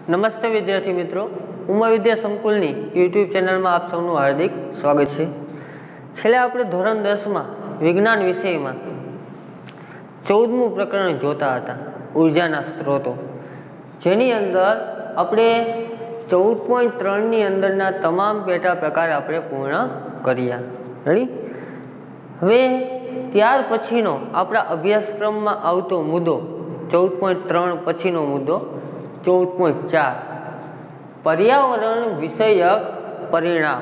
નમસ્તે વિદ્યાર્થી મિત્રો, ઉમા વિદ્યા સંકુલની યુટ્યુબ ચેનલમાં આપ સૌનું હાર્દિક સ્વાગત છે। છેલ્લે આપણે ધોરણ 10માં વિજ્ઞાન વિષયમાં 14મું પ્રકરણ જોતા હતા, ઉર્જાના સ્ત્રોતો, જેની અંદર આપણે 14.3ની અંદરના તમામ પેટા પ્રકાર આપણે પૂર્ણ કર્યા। રેડી? હવે ત્યાર પછીનો આપણા અભ્યાસક્રમમાં આવતો મુદ્દો 14.3 પછીનો મુદ્દો 14.4 પર્યાવરણ વિષયક પરિણામ।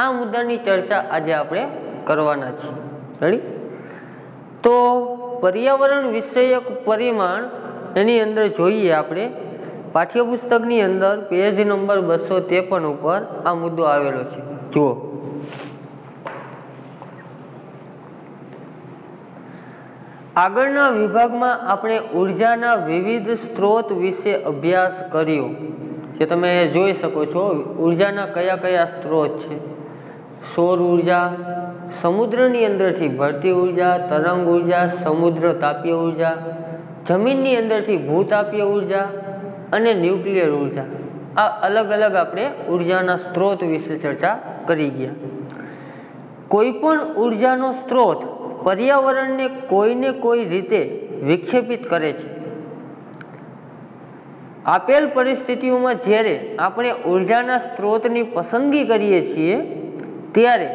આ મુદ્દાની ચર્ચા આજે આપણે કરવાના છીએ। રેડી? તો પર્યાવરણ વિષયક પરિમાણ એની અંદર જોઈએ આપણે પાઠ્યપુસ્તકની અંદર પેજ નંબર 253 ઉપર આ મુદ્દો આવેલો છે। જુઓ, આગળના વિભાગમાં આપણે ઉર્જાના વિવિધ સ્ત્રોત વિશે અભ્યાસ કર્યો, જે તમે જોઈ શકો છો। ઉર્જાના કયા કયા સ્ત્રોત છે? સૌર ઉર્જા, સમુદ્રની અંદરથી ભરતી ઉર્જા, તરંગ ઉર્જા, સમુદ્ર તાપીય ઉર્જા, જમીનની અંદરથી ભૂતાપીય ઉર્જા અને ન્યુક્લિયર ઉર્જા। આ અલગ અલગ આપણે ઉર્જાના સ્ત્રોત વિશે ચર્ચા કરી ગયા। કોઈ પણ ઉર્જાનો સ્ત્રોત પર્યાવરણને કોઈને કોઈ રીતે વિક્ષેપિત કરે છે। આપેલ પરિસ્થિતિઓમાં જ્યારે આપણે ઉર્જાના સ્ત્રોતની પસંદગી કરીએ છીએ ત્યારે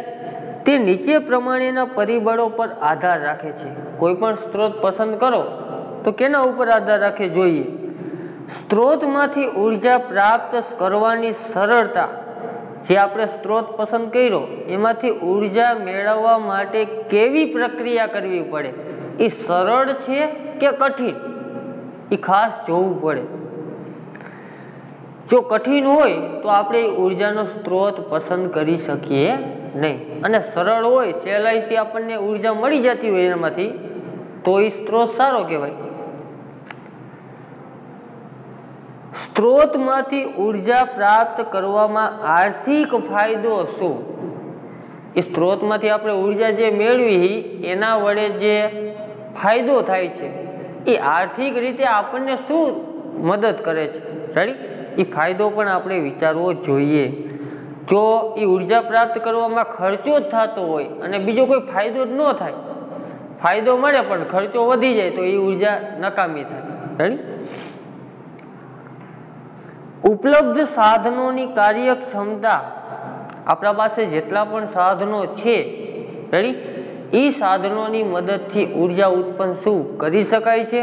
તે નીચે પ્રમાણેના પરિબળો પર આધાર રાખે છે। કોઈ પણ સ્ત્રોત પસંદ કરો તો કેના ઉપર આધાર રાખે જોઈએ? સ્ત્રોતમાંથી ઉર્જા પ્રાપ્ત કરવાની સરળતા, જે આપણે સ્ત્રોત પસંદ કર્યો એમાંથી ઉર્જા મેળવવા માટે કેવી પ્રક્રિયા કરવી પડે, એ સરળ છે કે કઠિન, એ ખાસ જોવું પડે। જો કઠિન હોય તો આપણે ઉર્જાનો સ્ત્રોત પસંદ કરી શકીએ નહીં, અને સરળ હોય, સહેલાઈથી આપણને ઉર્જા મળી જતી હોય એમાંથી, તો એ સ્ત્રોત સારો કહેવાય। સ્ત્રોતમાંથી ઉર્જા પ્રાપ્ત કરવામાં આર્થિક ફાયદો શું? એ સ્ત્રોતમાંથી આપણે ઉર્જા જે મેળવી એના વડે જે ફાયદો થાય છે એ આર્થિક રીતે આપણને શું મદદ કરે છે? રેડી? એ ફાયદો પણ આપણે વિચારવો જોઈએ। જો એ ઉર્જા પ્રાપ્ત કરવામાં ખર્ચો જ થતો હોય અને બીજો કોઈ ફાયદો જ ન થાય, ફાયદો મળે પણ ખર્ચો વધી જાય, તો એ ઉર્જા નકામી થાય। રેડી? ઉપલબ્ધ સાધનોની કાર્યક્ષમતા, આપણા પાસે જેટલા પણ સાધનો છે, રેડી, એ સાધનોની મદદથી ઉર્જા ઉત્પન્ન શું કરી શકાય છે?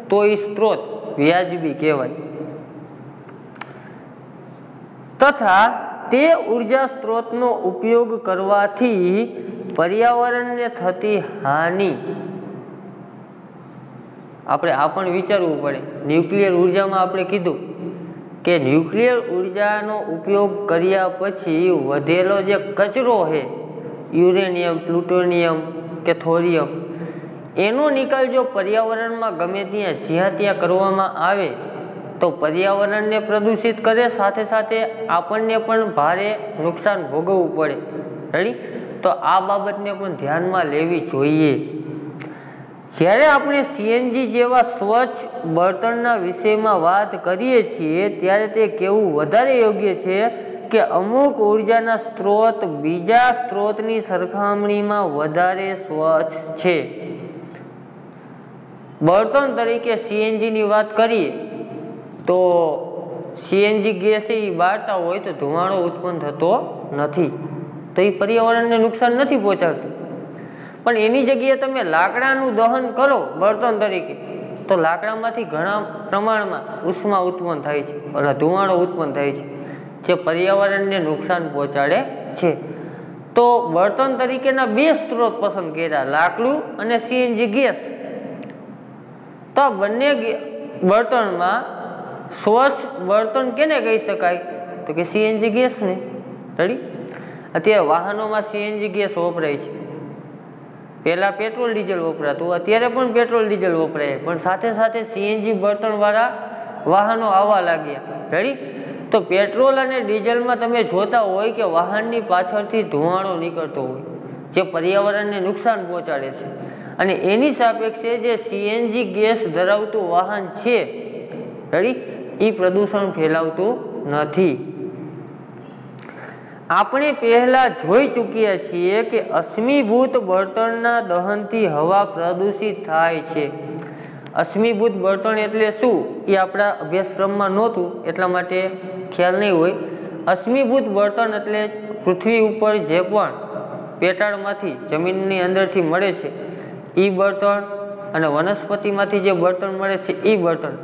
તો એ સ્ત્રોત વ્યાજબી કહેવાય। તથા તે ઉર્જા સ્ત્રોતનો ઉપયોગ કરવાથી પર્યાવરણને થતી હાનિ, આપણે આ પણ વિચારવું પડે। ન્યુક્લિયર ઉર્જામાં આપણે કીધું કે ન્યુક્લિયર ઉર્જાનો ઉપયોગ કર્યા પછી વધેલો જે કચરો છે, યુરેનિયમ, પ્લુટોનિયમ કે થોરિયમ, એનો નિકાલ જો પર્યાવરણમાં ગમે ત્યાં જ્યાં ત્યાં કરવામાં આવે તો પર્યાવરણને પ્રદૂષિત કરે, સાથે સાથે આપણને પણ ભારે નુકસાન ભોગવવું પડે। રેડી? તો આ બાબતને પણ ધ્યાનમાં લેવી જોઈએ। જ્યારે આપણે સીએનજી જેવા સ્વચ્છ બળતણના વિષયમાં વાત કરીએ છીએ ત્યારે તે કહેવું વધારે યોગ્ય છે કે અમુક ઉર્જાના સ્ત્રોત બીજા સ્ત્રોતની સરખામણીમાં વધારે સ્વચ્છ છે। બળતણ તરીકે સીએનજીની વાત કરીએ તો સીએનજી ગેસ એ બાળતા હોય તો ધુમાડો ઉત્પન્ન થતો નથી, તો એ પર્યાવરણને નુકસાન નથી પહોંચાડતું। પણ એની જગ્યાએ તમે લાકડાનું દહન કરો બળતણ તરીકે, તો લાકડામાંથી ઘણા પ્રમાણમાં ઉષ્મા ઉત્પન્ન થાય છે, ધુમાડો ઉત્પન્ન થાય છે, જે પર્યાવરણને નુકસાન પહોંચાડે છે। તો બળતણ તરીકેના બે સ્ત્રોત પસંદ કર્યા, લાકડું અને સીએનજી ગેસ। તો આ બંને બળતણમાં સ્વચ્છ બળતણ કેને કહી શકાય? તો કે સીએનજી ગેસને। રેડી? અત્યારે વાહનોમાં સીએનજી ગેસ વપરાય છે। પહેલા પેટ્રોલ ડીઝલ વપરાતું, અત્યારે પણ પેટ્રોલ ડીઝલ વપરાય, પણ સાથે સાથે સીએનજી બળતણ વાળા વાહનો આવવા લાગ્યા। રેડી? તો પેટ્રોલ અને ડીઝલમાં તમે જોતા હોય કે વાહનની પાછળથી ધુમાડો નીકળતો હોય, જે પર્યાવરણને નુકસાન પહોંચાડે છે, અને એની સાપેક્ષે જે સીએનજી ગેસ ધરાવતું વાહન છે, રેડી, એ પ્રદૂષણ ફેલાવતું નથી. આપણે પહેલા જોઈ ચૂક્યા છીએ કે અશ્મિભૂત બળતણના દહનથી હવા પ્રદૂષિત થાય છે. અશ્મિભૂત બળતણ એટલે શું એ આપણા અભ્યાસક્રમમાં નહોતું એટલા માટે ખ્યાલ નહીં હોય. અશ્મિભૂત બળતણ એટલે પૃથ્વી ઉપર જે પણ પેટાળમાંથી જમીનની અંદરથી મળે છે એ બળતણ અને વનસ્પતિમાંથી જે બળતણ મળે છે એ બળતણ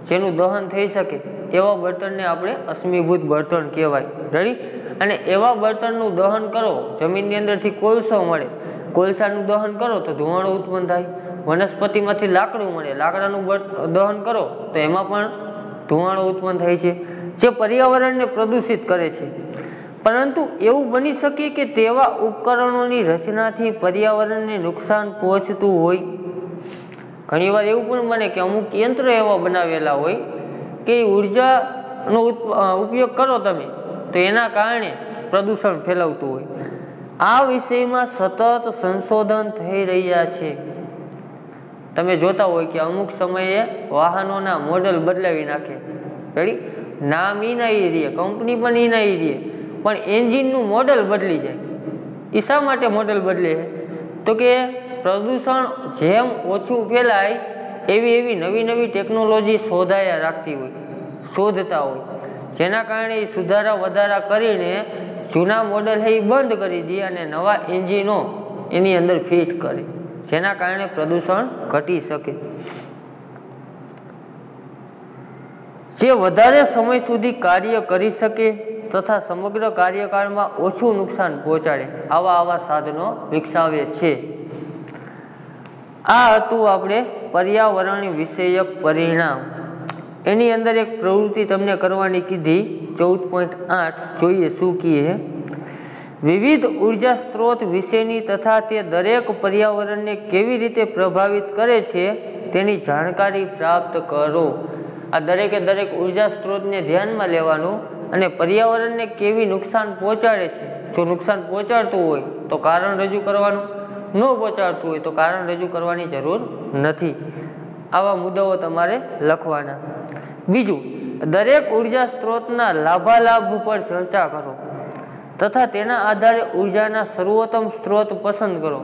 જેનું દહન થઈ શકે એવા બળતણને આપણે અશ્મિભૂત બળતણ કહેવાય. રેડી? અને એવા બળતણનું દહન કરો, જમીનની અંદરથી કોલસો મળે, કોલસાનું દહન કરો તો ધુમાડો ઉત્પન્ન થાય. વનસ્પતિમાંથી લાકડું મળે, લાકડાનું દહન કરો તો એમાં પણ ધુમાડો ઉત્પન્ન થાય છે, જે પર્યાવરણને પ્રદૂષિત કરે છે. પરંતુ એવું બની શકે કે તેવા ઉપકરણોની રચનાથી પર્યાવરણને નુકસાન પહોંચતું હોય. ઘણીવાર એવું પણ બને કે અમુક યંત્રો એવા બનાવેલા હોય કે ઉર્જાનો ઉપયોગ કરો તમે તો એના કારણે પ્રદૂષણ ફેલાવતું હોય. આ વિષયમાં સતત સંશોધન થઈ રહ્યા છે. તમે જોતા હોય કે અમુક સમયે વાહનોના મોડલ બદલાવી નાખે. રેડી? નામ ઈના ઈ રહે, કંપની પણ ઈના ઈ રહે, પણ એન્જિનનું મોડલ બદલી જાય. એ શા માટે મોડલ બદલે? તો કે પ્રદૂષણ જેમ ઓછું ફેલાય એવી નવી નવી ટેકનોલોજી શોધતા હોય, જેના કારણે એ સુધારા વધારા કરીને જૂના મોડલ એ બંધ કરી દે અને નવા એન્જિનો એની અંદર ફિટ કરે, જેના કારણે પ્રદૂષણ ઘટી શકે. જે વધારે સમય સુધી કાર્ય કરી શકે તથા સમગ્ર કાર્યકાળમાં ઓછું નુકસાન પહોંચાડે આવા સાધનો વિકસાવે છે. આ હતું આપણે પર્યાવરણ વિષયક પરિણામ. એની અંદર એક પ્રવૃત્તિ તમને કરવાની કીધી 14.8 જોઈએ શું કીએ. વિવિધ ઉર્જા સ્ત્રોત વિશેની તથા તે દરેક પર્યાવરણને કેવી રીતે પ્રભાવિત કરે છે તેની જાણકારી પ્રાપ્ત કરો. આ દરેકે દરેક ઉર્જા સ્ત્રોતને ધ્યાનમાં લેવાનું અને પર્યાવરણને કેવી નુકસાન પહોંચાડે છે. જો નુકસાન પહોંચાડતું હોય તો કારણ રજૂ કરવાનું, ન પહોંચાડતું હોય તો કારણ રજૂ કરવાની જરૂર નથી. આવા મુદ્દાઓ તમારે લખવાના. બીજું, દરેક ઉર્જા સ્ત્રોતના લાભાલાભ પર ચર્ચા કરો તથા તેના આધારે ઉર્જાના સર્વોત્તમ સ્ત્રોત પસંદ કરો.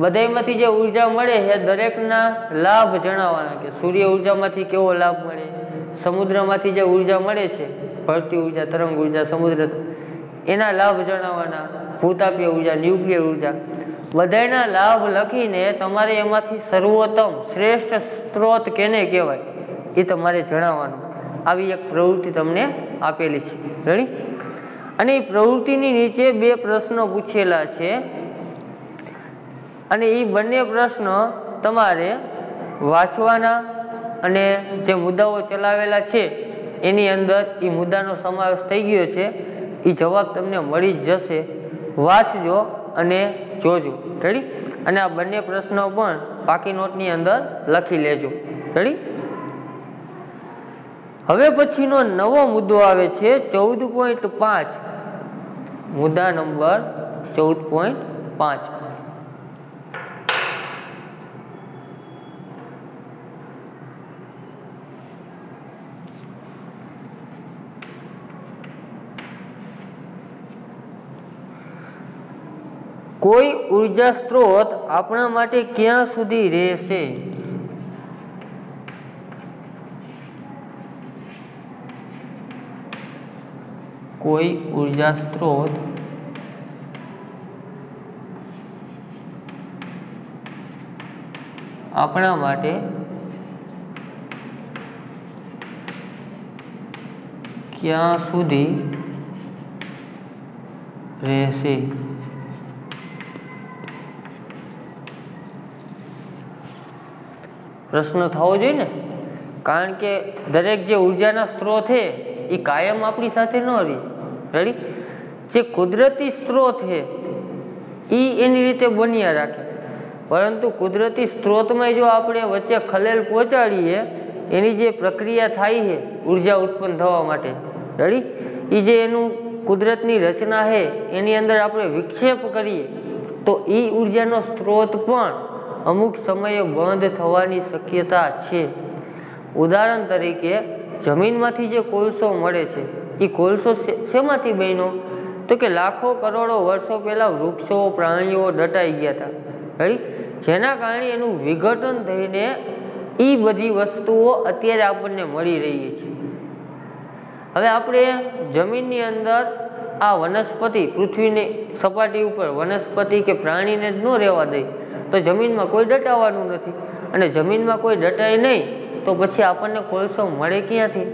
બધામાંથી જે ઉર્જા મળે એ દરેકના લાભ જણાવવાના કે સૂર્ય ઉર્જામાંથી કેવો લાભ મળે, સમુદ્રમાંથી જે ઉર્જા મળે છે, ભરતી ઉર્જા, તરંગ ઉર્જા, સમુદ્ર, એના લાભ જણાવવાના, ભૂતાપીય ઉર્જા, ન્યુક્લિયર ઉર્જા, બધાના લાભ લખીને તમારે એમાંથી સર્વોત્તમ શ્રેષ્ઠ સ્ત્રોત કેને કહેવાય એ તમારે જણાવવાનું. આવી એક પ્રવૃત્તિ તમને આપેલી છે. રેડી? અને એ પ્રવૃત્તિની નીચે 2 પ્રશ્નો પૂછેલા છે અને એ બંને પ્રશ્નો તમારે વાંચવાના અને જે મુદ્દાઓ ચલાવેલા છે એની અંદર એ મુદ્દાનો સમાવેશ થઈ ગયો છે. એ જવાબ તમને મળી જ જશે. વાંચજો અને જોજો. રેડી? અને આ બંને પ્રશ્નો પણ પાકી નોટની અંદર લખી લેજો. રેડી? હવે પછીનો નવો મુદ્દો આવે છે 14.5. મુદ્દા નંબર 14.5. કોઈ ઉર્જા સ્ત્રોત આપણા માટે ક્યાં સુધી રહેશે? કોઈ ઉર્જા સ્ત્રોત આપણા માટે ક્યાં સુધી રહેશે? પ્રશ્ન થવો જોઈએ ને, કારણ કે દરેક જે ઉર્જાના સ્ત્રોત છે એ કાયમ આપણી સાથે ન રહે. રેડી? જે કુદરતી સ્ત્રોત છે એ એની રીતે બન્યા રાખે, પરંતુ કુદરતી સ્ત્રોતમાં જો આપણે વચ્ચે ખલેલ પહોંચાડીએ, એની જે પ્રક્રિયા થાય છે ઉર્જા ઉત્પન્ન થવા માટે, રેડી, એ જે એનું કુદરતની રચના છે એની અંદર આપણે વિક્ષેપ કરીએ તો એ ઉર્જાનો સ્ત્રોત પણ અમુક સમયે બંધ થવાની શક્યતા છે. ઉદાહરણ તરીકે જમીનમાંથી જે કોલસો મળે છે એ કોલસો શેમાંથી બન્યો? તો કે લાખો કરોડો વર્ષો પહેલા વૃક્ષો પ્રાણીઓ દટાઈ ગયા હતા, રાઈટ, જેના કારણે એનું વિઘટન થઈને એ બધી વસ્તુઓ અત્યારે આપણને મળી રહી છે. હવે આપણે જમીનની અંદર આ વનસ્પતિ, પૃથ્વીની સપાટી ઉપર વનસ્પતિ કે પ્રાણીને જ ન રહેવા દઈ તો જમીનમાં કોઈ દટાવાનું નથી, અને જમીનમાં કોઈ દટાય નહીં તો પછી આપણને કોલસો મળે ક્યાંથી?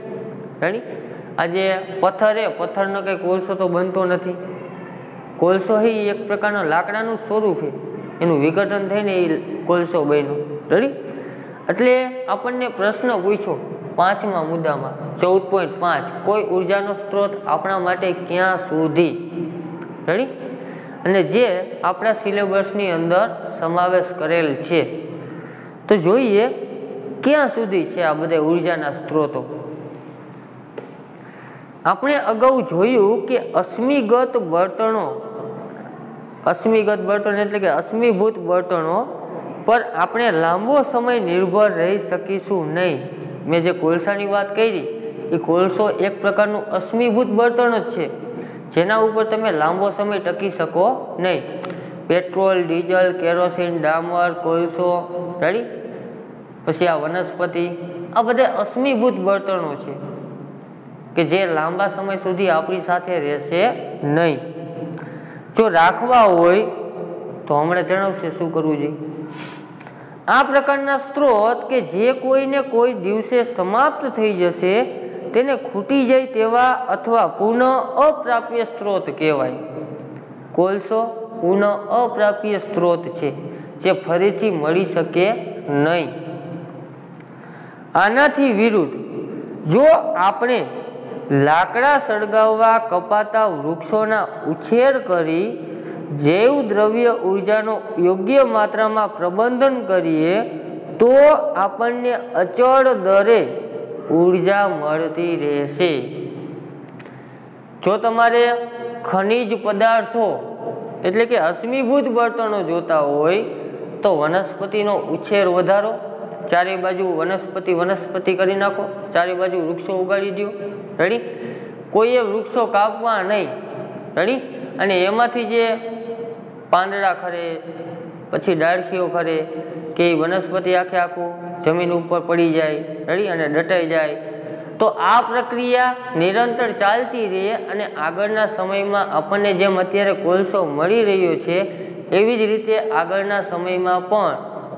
રાઈટ, આજે પથ્થરનો કંઈ કોલસો તો બનતો નથી. કોલસો એ એક પ્રકારનો લાકડાનું સ્વરૂપ છે, એનું વિઘટન થઈને એ કોલસો બન્યો. રેડી, એટલે આપણને પ્રશ્ન પૂછ્યો 5મા મુદ્દામાં 14.5, કોઈ ઉર્જાનો સ્ત્રોત આપણા માટે ક્યાં સુધી? રેડી, અને જે આપણા સિલેબસની અંદર સમાવેશ કરેલ છે. તો જોઈએ ક્યાં સુધી છે આ બધા ઉર્જાના સ્ત્રોતો. આપણે અગાઉ જોયું કે અશ્મિગત બળતણો એટલે કે અશ્મિભૂત બળતણો પર આપણે લાંબો સમય નિર્ભર રહી શકીશું નહીં. મેં જે કોલસાની વાત કરી એ કોલસો એક પ્રકારનું અશ્મિભૂત બળતણ જ છે, જેના ઉપર તમે લાંબો સમય ટકી શકો નહીં. પેટ્રોલ, ડીઝલ, કેરોસીન, ડામર, કોલસો, રેડી, પછી આ વનસ્પતિ, આ બધા અશ્મિભૂત બળતણો છે કે જે લાંબા સમય સુધી આપણી સાથે રહેશે નહીં. જો રાખવા હોય તો હમણાં જણાવશે શું કરવું જોઈએ. આ પ્રકારના સ્ત્રોત કે જે કોઈને કોઈ દિવસે સમાપ્ત થઈ જશે તેને ખૂટી જાય તેવા અથવા પુનઃ અપ્રાપ્ય સ્ત્રોત કહેવાય. કોલસો પુનઃ અપ્રાપ્ય સ્ત્રોત છે જે ફરીથી મળી શકે નહીં. આનાથી વિરુદ્ધ જો આપણે લાકડા સળગાવવા કપાતા વૃક્ષોના ઉછેર કરી જૈવ દ્રવ્ય ઉર્જાનો યોગ્ય માત્રામાં પ્રબંધન કરીએ તો આપણને અચળ દરે ઉર્જા મળતી રહેશે. જો તમારે ખનિજ પદાર્થો એટલે કે અશ્મિભૂત બળતણો જોતા હોય તો વનસ્પતિનો ઉછેર વધારો, ચારે બાજુ વનસ્પતિ કરી નાખો, ચારે બાજુ વૃક્ષો ઉગાડી દો. રેડી, કોઈએ વૃક્ષો કાપવા નહીં. રેડી, અને એમાંથી જે પાંદડા ખરે, પછી ડાળખીઓ ખરે કે એ વનસ્પતિ આખું જમીન ઉપર પડી જાય, રેડી, અને દટાઈ જાય. તો આ પ્રક્રિયા નિરંતર ચાલતી રહે અને આગળના સમયમાં આપણને જેમ અત્યારે કોલસો મળી રહ્યો છે એવી જ રીતે આગળના સમયમાં પણ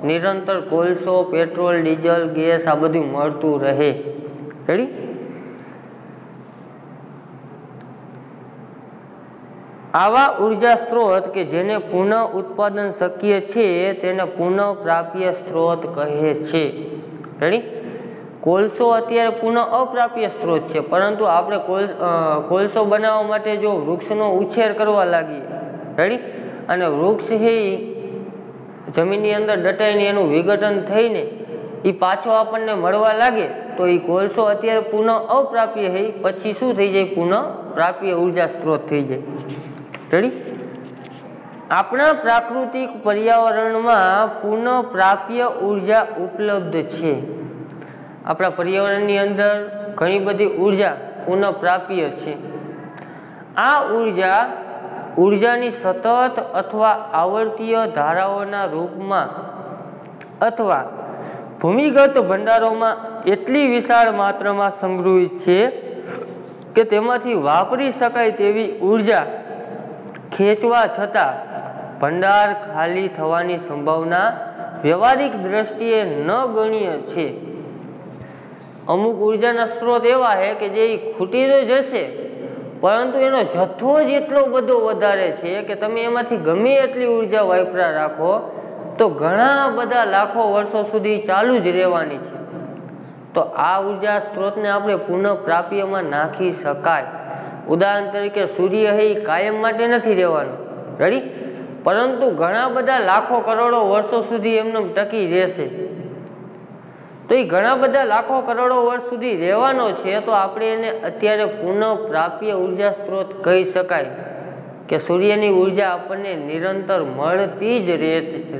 નિરંતર કોલસો, પેટ્રોલ, ડીઝલ, ગેસ આ બધું મળતું રહે. રેડી, આવા ઉર્જા સ્ત્રોત કે જેને પુનઃ ઉત્પાદન શક્ય છે તેને પુનઃ પ્રાપ્ય સ્ત્રોત કહે છે. રેડી, કોલસો અત્યારે પુનઃ અપ્રાપ્ય સ્ત્રોત છે, પરંતુ આપણે કોલસો બનાવવા માટે જો વૃક્ષનો ઉછેર કરવા લાગીએ, રેડી, અને વૃક્ષ એ જમીનની અંદર દટાઈને એનું વિઘટન થઈને એ પાછો આપણને મળવા લાગે તો એ કોલસો અત્યારે પુનઃ અપ્રાપ્ય છે, પછી શું થઈ જાય? પુનઃ પ્રાપ્ય ઉર્જા સ્ત્રોત થઈ જાય. રેડી, આપણા પ્રાકૃતિક પર્યાવરણમાં પુનઃ પ્રાપ્ય ઉર્જા ઉપલબ્ધ છે. આપણા પર્યાવરણની અંદર ઘણી બધી ઉર્જા પુનઃ પ્રાપ્ય છે. આ ઉર્જાની સતત અથવા આવર્તીય ધારાઓના રૂપમાં અથવા ભૂમિગત ભંડારોમાં એટલી વિશાળ માત્રામાં સંગ્રહિત છે કે તેમાંથી વાપરી શકાય તેવી ઉર્જા ખેંચવા છતાં ભંડાર ખાલી થવાની સંભાવના વ્યવહારિક દ્રષ્ટિએ ન ગણ્ય છે. અમુક ઉર્જાના સ્ત્રોત એવા છે કે જે ખૂટી તો જશે પરંતુ એનો જથ્થો જ એટલો બધો વધારે છે કે તમે એમાંથી ગમે એટલી ઉર્જા વાપરા રાખો તો ઘણા બધા લાખો વર્ષો સુધી ચાલુ જ રહેવાની છે. તો આ ઉર્જા સ્ત્રોતને આપણે પુનઃ પ્રાપ્યમાં નાખી શકાય. ઉદાહરણ તરીકે સૂર્ય એ કાયમ માટે નથી રહેવાનું, રેડી, પરંતુ ઘણા બધા લાખો કરોડો વર્ષો સુધી એમને ટકી રહેશે. તો એ ઘણા બધા લાખો કરોડો વર્ષ સુધી રહેવાનો છે તો આપણે એને અત્યારે પુનઃ પ્રાપ્ય ઉર્જા સ્ત્રોત કહી શકાય કે સૂર્યની ઉર્જા આપણને નિરંતર મળતી જ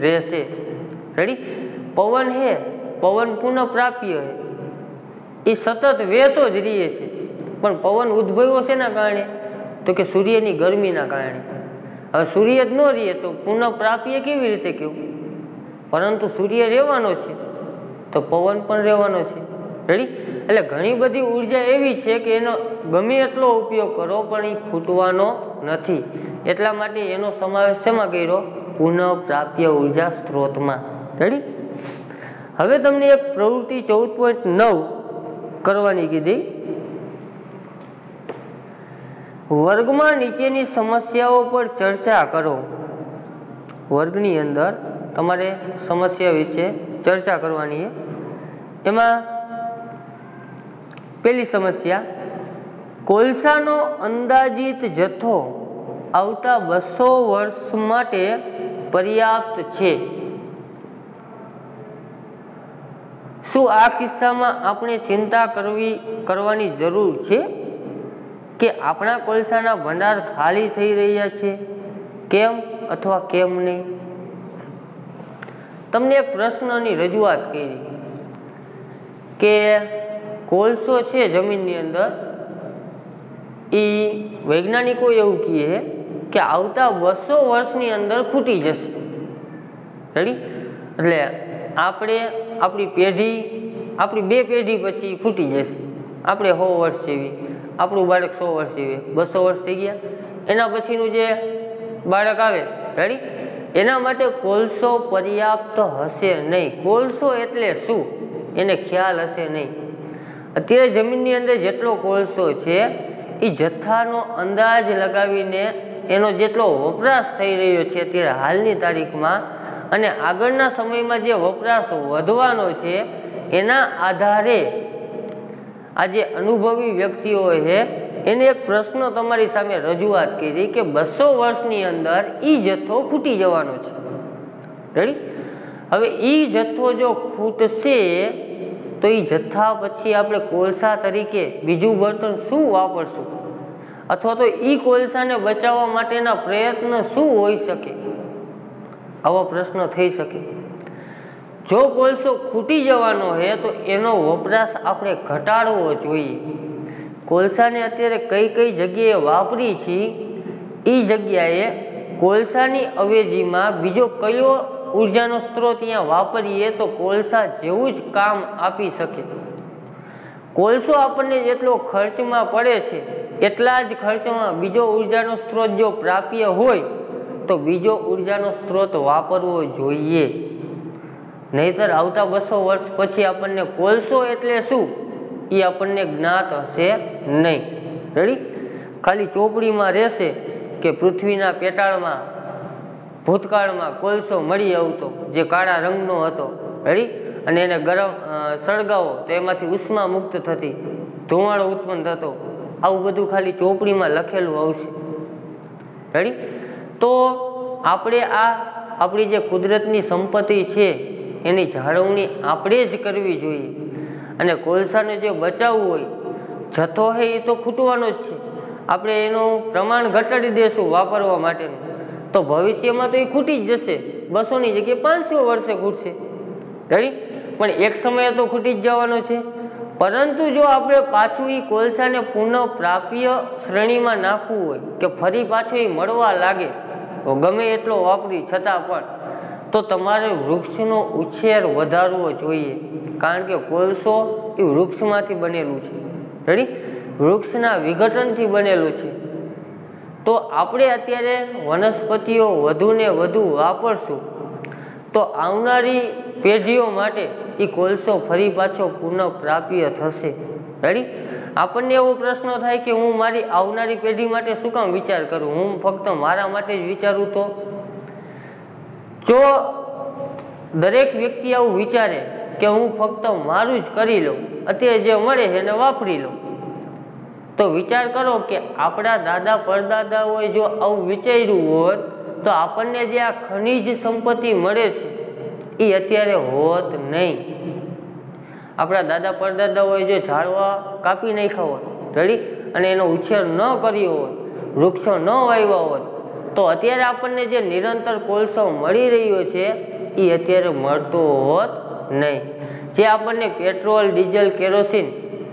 રહેશે. રેડી, પવન પુનઃ પ્રાપ્ય એ સતત વહેતો જ રહે છે, પણ પવન ઉદ્ભવ્યો શેના કારણે? તો કે સૂર્યની ગરમીના કારણે. હવે સૂર્ય જ ન રહે તો પુનઃ પ્રાપ્ય કેવી રીતે કેવું? પરંતુ સૂર્ય રહેવાનો છે તો પવન પણ રહેવાનો છે. રેડી? એટલે ઘણી બધી ઉર્જા એવી છે કે એનો ગમે એટલો ઉપયોગ કરો પણ એ ખૂટવાનો નથી. એટલા માટે એનો સમાવેશ શેમાં કર્યો? પુનઃ પ્રાપ્ય ઉર્જા સ્ત્રોતમાં. રેડી? હવે તમને એક પ્રવૃત્તિ 14.9 કરવાની કીધી. વર્ગમાં નીચેની સમસ્યાઓ પર ચર્ચા કરો. વર્ગની અંદર તમારે સમસ્યા વિશે ચર્ચા કરવાની છે. એમાં પહેલી સમસ્યા, કોલસાનો અંદાજિત જથ્થો આવતા 200 વર્ષ માટે પર્યાપ્ત છે. શું આ કિસ્સામાં આપણે ચિંતા કરવાની જરૂર છે કે આપણા કોલસાના ભંડાર ખાલી થઈ રહ્યા છે? કેમ અથવા કેમ નહીં? તમને એક પ્રશ્નની રજૂઆત કરી કે કોલસો છે જમીનની અંદર, એ વૈજ્ઞાનિકો એવું કહે કે આવતા 200 વર્ષની અંદર ખૂટી જશે. રેડી? એટલે આપણી પેઢી, આપણી 2 પેઢી પછી ખૂટી જશે. આપણે 100 વર્ષ જેવી, આપણું બાળક 100 વર્ષ જેવી, 200 વર્ષ થઈ ગયા. એના પછીનું જે બાળક આવે, રેડી, એના માટે કોલસો પર્યાપ્ત હશે નહીં. કોલસો એટલે શું એને ખ્યાલ હશે નહીં. અત્યારે જમીનની અંદર જેટલો કોલસો છે એ જથ્થાનો અંદાજ લગાવીને એનો જેટલો વપરાશ થઈ રહ્યો છે અત્યારે હાલની તારીખમાં, અને આગળના સમયમાં જે વપરાશ વધવાનો છે એના આધારે આ જે અનુભવી વ્યક્તિઓ છે એને એક પ્રશ્ન તમારી સામે રજૂઆત કરી કે 200 વર્ષની અંદર એ જથ્થો ખૂટી જવાનો છે. રેડી? હવે એ જથ્થો જો ખૂટશે તો એ જથ્થા પછી આપણે કોલસા તરીકે બીજું બળતણ શું વાપરશું? અથવા તો એ કોલસાને બચાવવા માટેના પ્રયત્ન શું હોઈ શકે? આવો પ્રશ્ન થઈ શકે. જો કોલસો ખૂટી જવાનો છે તો એનો વપરાશ આપણે ઘટાડવો જોઈએ. કોલસાને અત્યારે કઈ જગ્યાએ વાપરી છે એ જગ્યાએ કોલસાની અવેજીમાં બીજો કયો ઉર્જાનો સ્ત્રોત અહીંયા વાપરીએ તો કોલસા જેવું જ કામ આપી શકે. કોલસો આપણને જેટલો ખર્ચમાં પડે છે એટલા જ ખર્ચમાં બીજો ઉર્જાનો સ્ત્રોત જો પ્રાપ્ય હોય તો બીજો ઉર્જાનો સ્ત્રોત વાપરવો જોઈએ. નહીતર આવતા 200 વર્ષ પછી આપણને કોલસો એટલે શું એ આપણને જ્ઞાત હશે નહીં. રેડી? ખાલી ચોપડીમાં રહેશે કે પૃથ્વીના પેટાળમાં ભૂતકાળમાં કોલસો મળી આવતો જે કાળા રંગનો હતો. રેડી? અને એને ગરમ સળગાવો તો એમાંથી ઉષ્મા મુક્ત થતી, ધુમાડો ઉત્પન્ન થતો. આવું બધું ખાલી ચોપડીમાં લખેલું આવશે. રેડી? તો આપણે આપણી જે કુદરતની સંપત્તિ છે એની જાળવણી આપણે જ કરવી જોઈએ. અને કોલસાને જે બચાવવું હોય, જથ્થો છે એ તો ખૂટવાનો જ છે. આપણે એનું પ્રમાણ ઘટાડી દેશું વાપરવા માટેનું તો ભવિષ્યમાં તો એ ખૂટી જ જશે. 200ની જગ્યાએ 500 વર્ષે ખૂટશે. રેડી? પણ એક સમયે તો ખૂટી જ જવાનો છે. પરંતુ જો આપણે પાછું એ કોલસાને પુનઃ પ્રાપ્ય શ્રેણીમાં નાખવું હોય કે ફરી પાછું એ મળવા લાગે તો ગમે એટલો વાપરી છતાં પણ તો તમારે વૃક્ષનો ઉછેર વધારવો જોઈએ. કારણ કે કોલસો એ વૃક્ષમાંથી બનેલું છે. રેડી? વૃક્ષના વિઘટનથી બનેલું છે. તો આપણે અત્યારે વનસ્પતિઓ વધુ ને વધુ વાપરશું તો આવનારી પેઢીઓ માટે એ કોલસો ફરી પાછો પુનઃ પ્રાપ્ય થશે. રેડી? આપણને એવો પ્રશ્ન થાય કે હું મારી આવનારી પેઢી માટે શું કામ વિચાર કરું, હું ફક્ત મારા માટે જ વિચારું? તો જો દરેક વ્યક્તિ આવું વિચારે કે હું ફક્ત મારું જ કરી લઉં, અત્યારે જે મળે છે એને વાપરી લઉં, તો વિચાર કરો કે આપણા દાદા પરદાદાઓએ જો આવું વિચાર્યું હોત તો આપણને જે આ ખનિજ સંપત્તિ મળે છે એ અત્યારે હોત નહીં. આપણા દાદા પરદાદાઓએ જો ઝાડવા કાપી નાખ્યા હોત, રેડી, અને એનો ઉછેર ન કર્યો હોત, વૃક્ષો ન વાવ્યા હોત તો અત્યારે આપણને જે નિરંતર કોલસો મળી રહ્યો છે એ અત્યારે મળતો હોત નહીં. જે આપણને પેટ્રોલ, ડીઝલ, કેરોસીન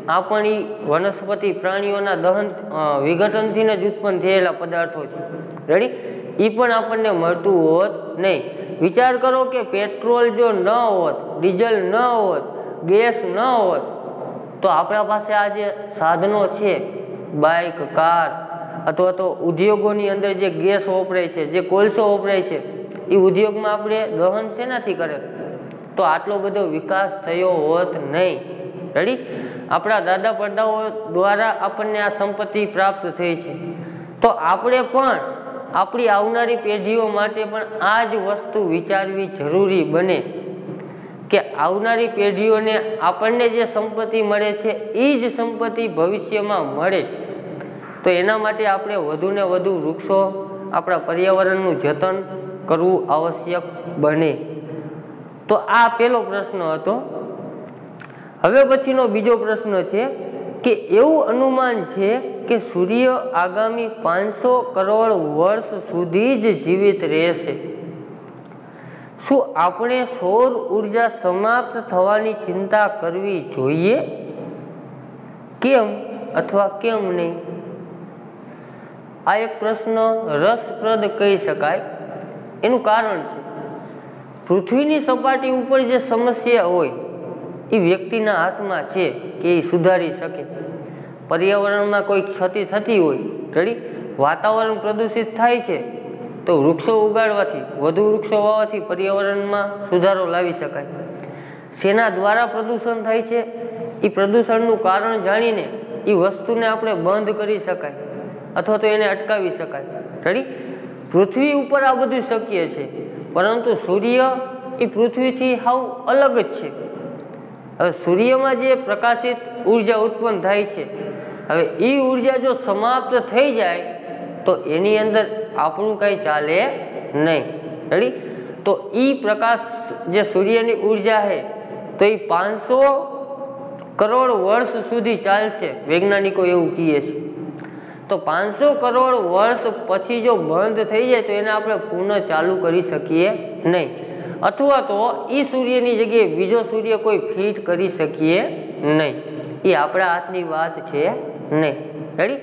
આપણી વનસ્પતિ પ્રાણીઓના દહન વિઘટનથી જ ઉત્પન્ન થયેલા પદાર્થો છે. રેડી? એ પણ આપણને મળતું હોત નહીં. વિચાર કરો કે પેટ્રોલ જો ન હોત, ડીઝલ ન હોત, ગેસ ન હોત, તો આપણા પાસે આ જે સાધનો છે, બાઇક, કાર, અથવા તો ઉદ્યોગોની અંદર જે ગેસ વપરાય છે, જે કોલસો વપરાય છે, એ ઉદ્યોગમાં આપણે દહન શેનાથી કરે? તો આટલો બધો વિકાસ થયો હોત નહીં. રેડી? આપણા દાદા પરદાઓ દ્વારા આપણને આ સંપત્તિ પ્રાપ્ત થઈ છે. તો આપણે પણ આપણી આવનારી પેઢીઓ માટે પણ આ જ વસ્તુ વિચારવી જરૂરી બને કે આવનારી પેઢીઓને આપણને જે સંપત્તિ મળે છે એ જ સંપત્તિ ભવિષ્યમાં મળે. તો એના માટે આપણે વધુને વધુ વૃક્ષો, આપણા પર્યાવરણનું જતન કરવું આવશ્યક બને. તો આ પહેલો પ્રશ્ન હતો. હવે પછીનો બીજો પ્રશ્ન છે કે એવું અનુમાન છે કે સૂર્ય આગામી 500 કરોડ વર્ષ સુધી જ જીવિત રહેશે. શું આપણે સૌર ઉર્જા સમાપ્ત થવાની ચિંતા કરવી જોઈએ? કેમ અથવા કેમ નહીં? આ એક પ્રશ્ન રસપ્રદ કહી શકાય. એનું કારણ છે, પૃથ્વીની સપાટી ઉપર જે સમસ્યા હોય એ વ્યક્તિના હાથમાં છે કે એ સુધારી શકે. પર્યાવરણમાં કોઈ ક્ષતિ થતી હોય, રેડી, વાતાવરણ પ્રદૂષિત થાય છે, તો વૃક્ષો ઉગાડવાથી, વધુ વૃક્ષો વાવવાથી પર્યાવરણમાં સુધારો લાવી શકાય. શેના દ્વારા પ્રદૂષણ થાય છે એ પ્રદૂષણનું કારણ જાણીને એ વસ્તુને આપણે બંધ કરી શકાય અથવા તો એને અટકાવી શકાય. રેડી? પૃથ્વી ઉપર આ બધું શક્ય છે, પરંતુ સૂર્ય એ પૃથ્વીથી સાવ અલગ જ છે. હવે સૂર્યમાં જે પ્રકાશિત ઉર્જા ઉત્પન્ન થાય છે, હવે એ ઉર્જા જો સમાપ્ત થઈ જાય તો એની અંદર આપણું કંઈ ચાલે નહીં. રેડી? તો એ પ્રકાશ જે સૂર્યની ઉર્જા છે તો એ 500 કરોડ વર્ષ સુધી ચાલશે, વૈજ્ઞાનિકો એવું કહે છે. તો 500 કરોડ વર્ષ પછી જો બંધ થઈ જાય તો એને આપણે પુનઃ ચાલુ કરી શકીએ નહીં, અથવા તો એ સૂર્યની જગ્યાએ બીજો સૂર્ય કોઈ ફિટ કરી શકીએ નહીં. એ આપણા હાથની વાત છે નહીં. રેડી?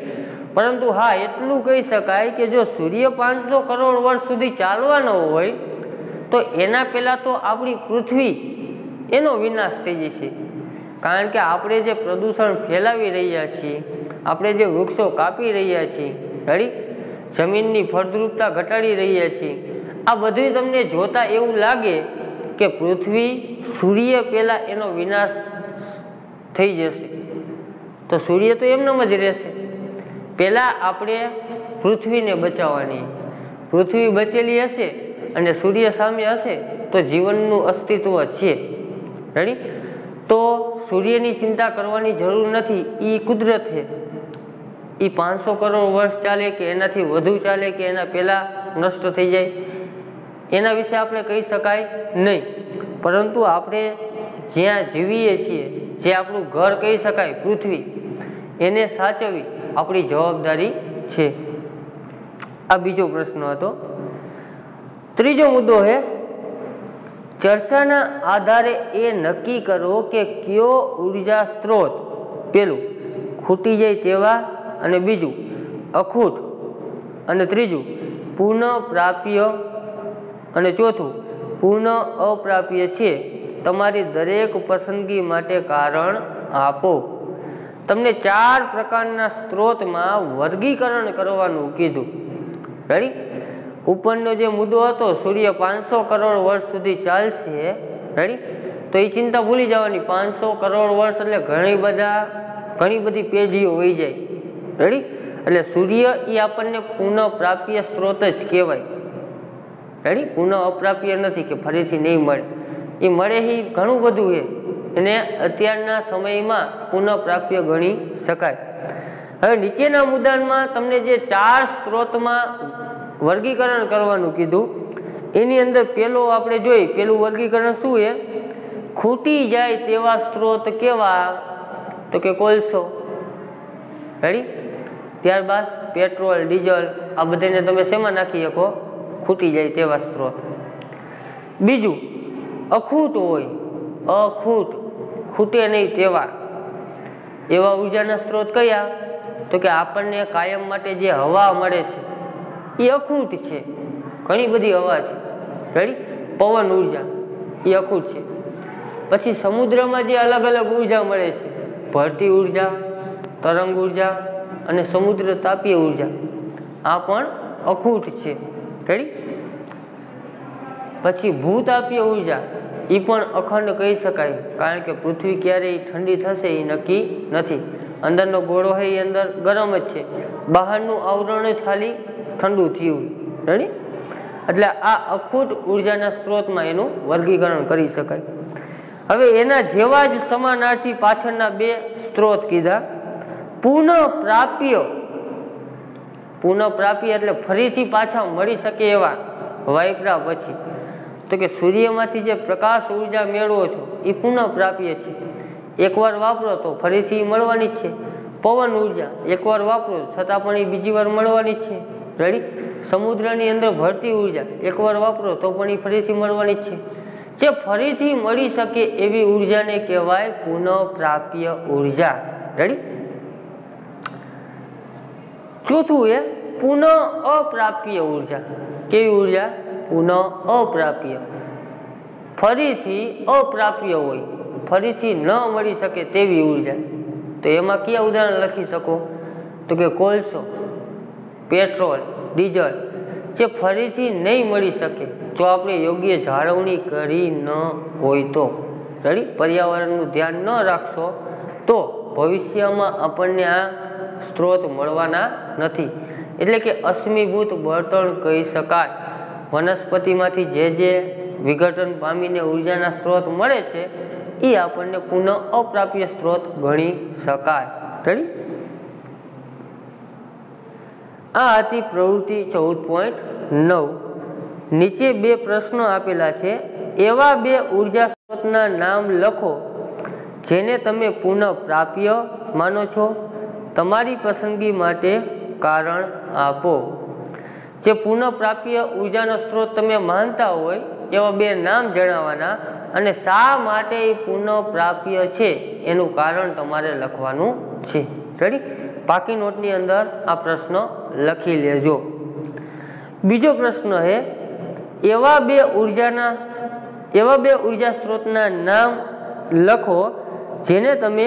પરંતુ હા, એટલું કહી શકાય કે જો સૂર્ય 500 કરોડ વર્ષ સુધી ચાલવાનો હોય તો એના પહેલાં તો આપણી પૃથ્વી એનો વિનાશ થઈ જશે. કારણ કે આપણે જે પ્રદૂષણ ફેલાવી રહ્યા છીએ, આપણે જે વૃક્ષો કાપી રહ્યા છીએ, રેડી, જમીનની ફળદ્રુપતા ઘટાડી રહ્યા છીએ, આ બધું તમને જોતા એવું લાગે કે પૃથ્વી સૂર્ય પહેલાં એનો વિનાશ થઈ જશે. તો સૂર્ય તો એમનેમ જ રહેશે. પહેલાં આપણે પૃથ્વીને બચાવવાની. પૃથ્વી બચેલી હશે અને સૂર્ય સામે હશે તો જીવનનું અસ્તિત્વ છે. રેડી? તો સૂર્યની ચિંતા કરવાની જરૂર નથી. એ કુદરત છે. એ 500 કરોડ વર્ષ ચાલે કે એનાથી વધુ ચાલે કે એના પહેલાં નષ્ટ થઈ જાય, એના વિશે આપણે કહી શકાય નહીં. પરંતુ આપણે જ્યાં જીવીએ છીએ, જે આપણું ઘર કહી શકાય, પૃથ્વી, એને સાચવવી આપણી જવાબદારી છે. આ બીજો પ્રશ્ન હતો. ત્રીજો મુદ્દો છે, ચર્ચાના આધારે એ નક્કી કરો કે કયો ઉર્જા સ્ત્રોત પેલું ખૂટી જાય તેવા, અને બીજું અખૂટ, અને ત્રીજું પુનઃપ્રાપ્ય, અને ચોથું પુનઃ અપ્રાપ્ય છે. તમારી દરેક પસંદગી માટે કારણ આપો. તમને 4 પ્રકારના સ્ત્રોતમાં વર્ગીકરણ કરવાનું કીધું. રેડી? ઉપરનો જે મુદ્દો હતો, સૂર્ય 500 કરોડ વર્ષ સુધી ચાલશે, રેડી, તો એ ચિંતા ભૂલી જવાની. 500 કરોડ વર્ષ એટલે ઘણી બધી પેઢીઓ વહી જાય. રેડી? એટલે સૂર્ય એ આપણને પુનઃપ્રાપ્ય સ્ત્રોત જ કહેવાય. રેડી? પુનઃ અપ્રાપ્ય નથી કે ફરીથી નહીં મળે. એ મળે એ ઘણું બધું છે, એને અત્યારના સમયમાં પુનઃપ્રાપ્ય ગણી શકાય. હવે નીચેના મુદ્દામાં તમને જે 4 સ્ત્રોતમાં વર્ગીકરણ કરવાનું કીધું, એની અંદર પેલું આપણે જોઈ, પેલું વર્ગીકરણ શું છે? ખૂટી જાય તેવા સ્ત્રોત કેવા? તો કે કોલસો. રેડી? ત્યારબાદ પેટ્રોલ, ડીઝલ, આ બધાને તમે શેમાં નાખી શકો? ખૂટી જાય તેવા સ્ત્રોત. બીજું અખૂટ હોય, અખૂટ, ખૂટે નહીં તેવા. એવા ઉર્જાના સ્ત્રોત કયા? તો કે આપણને કાયમ માટે જે હવા મળે છે એ અખૂટ છે, ઘણી બધી હવા છે, રેડી? પવન ઉર્જા એ અખૂટ છે. પછી સમુદ્રમાં જે અલગ અલગ ઉર્જા મળે છે, ભરતી ઉર્જા, તરંગ ઉર્જા અને સમુદ્ર તાપીય ઉર્જા, આ પણ અખૂટ છે, રેડી? પછી ભૂતાપીય ઉર્જા એ પણ અખંડ કહી શકાય, કારણ કે પૃથ્વી ક્યારેય ઠંડી થશે એ નક્કી નથી. અંદરનો ગોળો છે એ અંદર ગરમ જ છે, બહારનું આવરણ જ ખાલી ઠંડુ થયું, રેડી? એટલે આ અખૂટ ઉર્જાના સ્ત્રોતમાં એનું વર્ગીકરણ કરી શકાય. હવે એના જેવા જ સમાનાર્થી પાછળના બે સ્ત્રોત કીધા. પુનઃપ્રાપ્ય, પુનઃપ્રાપ્ય એટલે ફરીથી પાછા મળી શકે એવા વાયપરા પછી. તો કે સૂર્યમાંથી જે પ્રકાશ ઉર્જા મેળવો છો એ પુનઃપ્રાપ્ય છે, એકવાર વાપરો તો ફરીથી મળવાની જ છે. પવન ઉર્જા એકવાર વાપરો છતાં પણ એ બીજી વાર મળવાની જ છે, રેડી? સમુદ્રની અંદર ભરતી ઉર્જા એકવાર વાપરો તો પણ એ ફરીથી મળવાની જ છે. જે ફરીથી મળી શકે એવી ઉર્જાને કહેવાય પુનઃપ્રાપ્ય ઉર્જા, રેડી? ચોથું એ પુનઃ અપ્રાપ્ય ઉર્જા. કેવી ઉર્જા? પુનઃ અપ્રાપ્ય, ફરીથી અપ્રાપ્ય હોય, ફરીથી ન મળી શકે તેવી ઉર્જા. તો એમાં કયા ઉદાહરણ લખી શકો? તો કે કોલસો, પેટ્રોલ, ડીઝલ, જે ફરીથી નહીં મળી શકે જો આપણે યોગ્ય જાળવણી કરી ન હોય તો, રેડી? પર્યાવરણનું ધ્યાન ન રાખશો તો ભવિષ્યમાં આપણને આ સ્ત્રોત મળવાના નથી. એટલે કે અશ્મિભૂત બળતણ કહી શકાય. વનસ્પતિમાંથી જે વિઘટન પામીને ઉર્જાના સ્ત્રોત મળે છે એ આપણને પુનઃ અપ્રાપ્ય સ્ત્રોત ગણી શકાય, રેડી? આ હતી પ્રવૃત્તિ 14.9. નીચે બે પ્રશ્નો આપેલા છે. એવા બે ઉર્જા સ્ત્રોતના નામ લખો જેને તમે પુનઃપ્રાપ્ય માનો છો. તમારી પસંદગી માટે કારણ આપો. જે પુનઃપ્રાપ્ય ઉર્જાનો સ્ત્રોત તમે માનતા હોય એવા બે નામ જણાવવાના અને શા માટે એ પુનઃપ્રાપ્ય છે એનું કારણ તમારે લખવાનું છે, રેડી? પાકી નોટની અંદર આ પ્રશ્ન લખી લેજો. બીજો પ્રશ્ન છે એવા બે ઉર્જા સ્ત્રોતના નામ લખો જેને તમે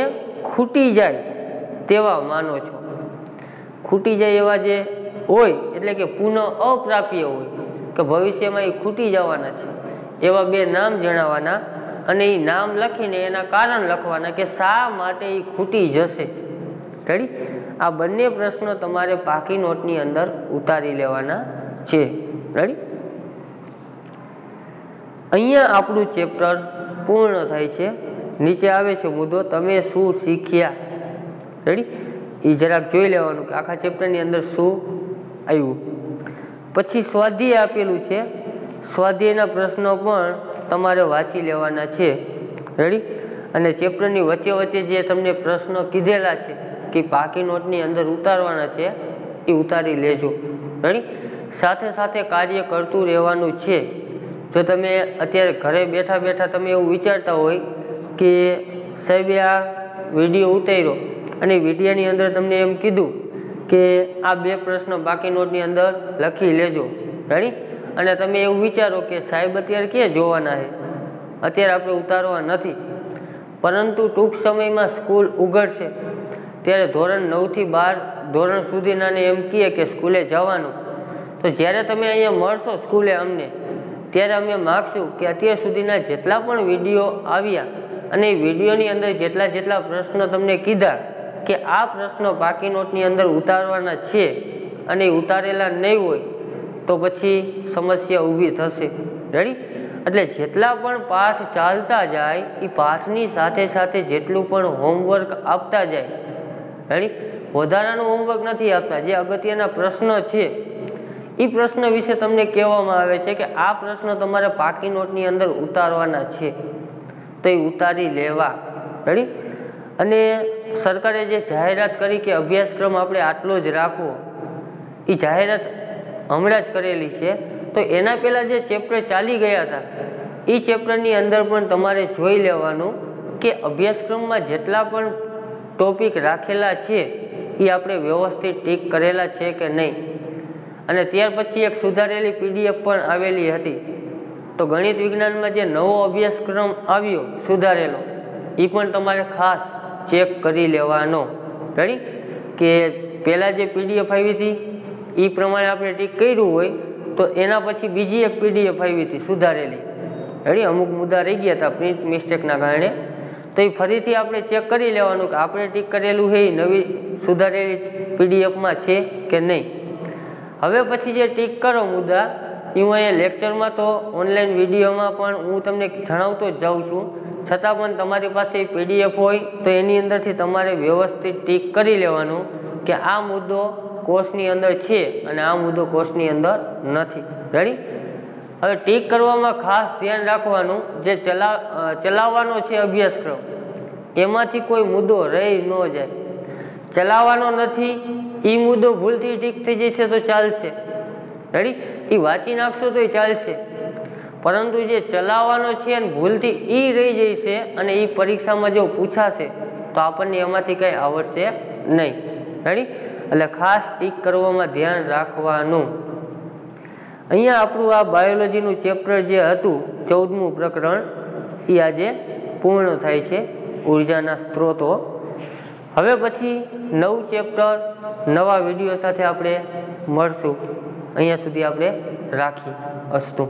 ખૂટી જાય તેવા માનો છો. ખૂટી જાય એવા જે હોય એટલે કે પુનઃ અપ્રાપ્ય હોય, કે ભવિષ્યમાં એ ખૂટી જવાના છે, એવા બે નામ જણાવવાના અને એ નામ લખીને એના કારણ લખવાના કે શા માટે એ ખૂટી જશે, રેડી? આ બંને પ્રશ્નો તમારે પાકી નોટની અંદર ઉતારી લેવાના છે, રેડી? અહીંયા આપણું ચેપ્ટર પૂર્ણ થાય છે. નીચે આવે છે મુદ્દો તમે શું શીખ્યા, રેડી? એ જરાક જોઈ લેવાનું કે આખા ચેપ્ટરની અંદર શું આવ્યું. પછી સ્વાધ્યાય આપેલું છે, સ્વાધ્યાયના પ્રશ્નો પણ તમારે વાંચી લેવાના છે, રેડી? અને ચેપ્ટરની વચ્ચે વચ્ચે જે તમને પ્રશ્નો કીધેલા છે કે પાકી નોટની અંદર ઉતારવાના છે એ ઉતારી લેજો, રેડી? સાથે સાથે કાર્ય કરતું રહેવાનું છે. જો તમે અત્યારે ઘરે બેઠા બેઠા તમે એવું વિચારતા હોય કે સાહેબે આ વિડીયો ઉતાર્યો અને વિડીયોની અંદર તમને એમ કીધું કે આ બે પ્રશ્ન બાકી નોટની અંદર લખી લેજો, રેડી? અને તમે એવું વિચારો કે સાહેબ અત્યારે ક્યાં જોવાના છે, અત્યારે આપણે ઉતારવા નથી, પરંતુ ટૂંક સમયમાં સ્કૂલ ઉઘડશે ત્યારે ધોરણ 9 થી 12 ધોરણ સુધીનાને એમ કહે કે સ્કૂલે જવાનું, તો જ્યારે તમે અહીંયા મળશો સ્કૂલે અમને, ત્યારે અમે માગશું કે અત્યાર સુધીના જેટલા પણ વિડીયો આવ્યા અને એ વિડીયોની અંદર જેટલા પ્રશ્નો તમને કીધા કે આ પ્રશ્નો બાકી નોટની અંદર ઉતારવાના છે અને એ ઉતારેલા નહીં હોય તો પછી સમસ્યા ઊભી થશે, રેડી? એટલે જેટલા પણ પાઠ ચાલતા જાય એ પાઠની સાથે સાથે જેટલું પણ હોમવર્ક આપતા જાય, રેડી? વધારાનું હોમવર્ક નથી આપતા. જે અગત્યના પ્રશ્નો છે એ પ્રશ્ન વિશે તમને કહેવામાં આવે છે કે આ પ્રશ્નો તમારે પાકી નોટની અંદર ઉતારવાના છે, તો એ ઉતારી લેવા, રેડી? અને સરકારે જે જાહેરાત કરી કે અભ્યાસક્રમ આપણે આટલો જ રાખવો, એ જાહેરાત હમણાં જ કરેલી છે. તો એના પહેલાં જે ચેપ્ટર ચાલી ગયા હતા એ ચેપ્ટરની અંદર પણ તમારે જોઈ લેવાનું કે અભ્યાસક્રમમાં જેટલા પણ ટોપિક રાખેલા છે એ આપણે વ્યવસ્થિત ટીક કરેલા છે કે નહીં. અને ત્યાર પછી એક સુધારેલી PDF પણ આવેલી હતી. તો ગણિત વિજ્ઞાનમાં જે નવો અભ્યાસક્રમ આવ્યો સુધારેલો એ પણ તમારે ખાસ ચેક કરી લેવાનો. રેડી? કે પહેલાં જે PDF આવી હતી એ પ્રમાણે આપણે ટીક કર્યું હોય તો એના પછી બીજી એક PDF આવી હતી સુધારેલી. રેડી? અમુક મુદ્દા રહી ગયા હતા પ્રિન્ટ મિસ્ટેકના કારણે, તો એ ફરીથી આપણે ચેક કરી લેવાનું કે આપણે ટીક કરેલું છે એ નવી સુધારેલી PDFમાં છે કે નહીં. હવે પછી જે ટીક કરો મુદ્દા એ હું અહીંયા લેક્ચરમાં તો ઓનલાઈન વિડીયોમાં પણ હું તમને જણાવતો જ જાઉં છું, છતાં પણ તમારી પાસે PDF હોય તો એની અંદરથી તમારે વ્યવસ્થિત ટીક કરી લેવાનું કે આ મુદ્દો કોર્સની અંદર છે અને આ મુદ્દો કોર્સની અંદર નથી. રેડી? હવે ટીક કરવામાં ખાસ ધ્યાન રાખવાનું, જે ચલાવવાનો છે અભ્યાસક્રમ એમાંથી કોઈ મુદ્દો રહી ન જાય. ચલાવવાનો નથી એ મુદ્દો ભૂલથી ટીક થઈ જશે તો ચાલશે. રેડી? એ વાંચી નાખશો તો ચાલશે, પરંતુ જે ચલાવવાનો છે અને ભૂલથી એ રહી જશે અને એ પરીક્ષામાં જો પૂછાશે તો આપણને એમાંથી કંઈ આવડશે નહીં. રેડી? એટલે ખાસ ટીક કરવામાં ધ્યાન રાખવાનું. અહીંયા આપણું આ બાયોલોજીનું ચેપ્ટર જે હતું 14મું પ્રકરણ એ આજે પૂર્ણ થાય છે, ઉર્જાના સ્ત્રોતો. હવે પછી નવું ચેપ્ટર નવા વિડીયો સાથે આપણે મળશું. અહીંયા સુધી આપણે રાખીએ. અસ્તુ.